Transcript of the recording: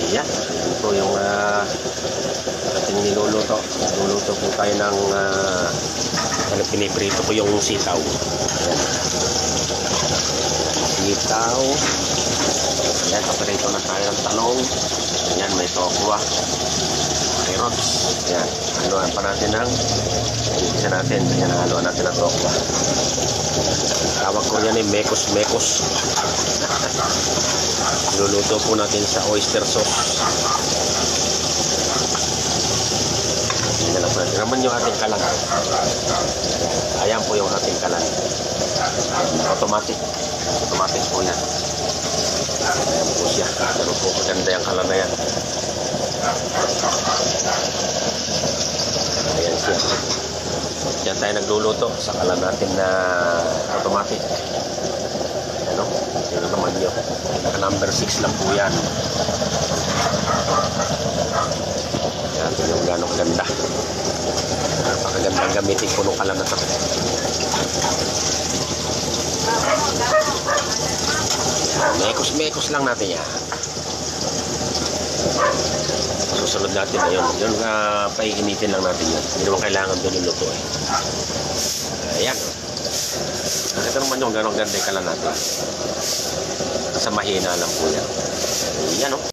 Yan po yung ating niluluto. Niluluto po tayo ng piniprito ko yung sitaw. Ayan. Sitaw. Ayan, paprito na tayo ng talong. Ayan, may tokwa. Carrots. Ayan, haluan pa natin ng isa natin. Ayan, haluan natin ng tokwa. Tawag ko yan mekos-mekos. Niluluto po natin sa oyster sauce. Ayan lang po natin. Naman yung ating kalan. Ayan po yung ating kalan. Automatic. Automatic po yan. Ayan po siya. Pero po maganda yung kalan na yan. Ayan siya. Diyan tayo nagluluto sa kalan natin na automatic. Ano? Yun naman yun. Number 6 lang po yan. Yan yung gano'ng ganda. Napakagandang gamitin po nung kalan na ito. Mekos-mekos lang natin yan. Susunod natin na yun. Yun paiinitin lang natin yun. Hindi naman kailangan doon yung luto eh. Ayan. Ito naman yung gano'ng ganda yung kalan natin. Sa mahina lang po yan. Ayan o.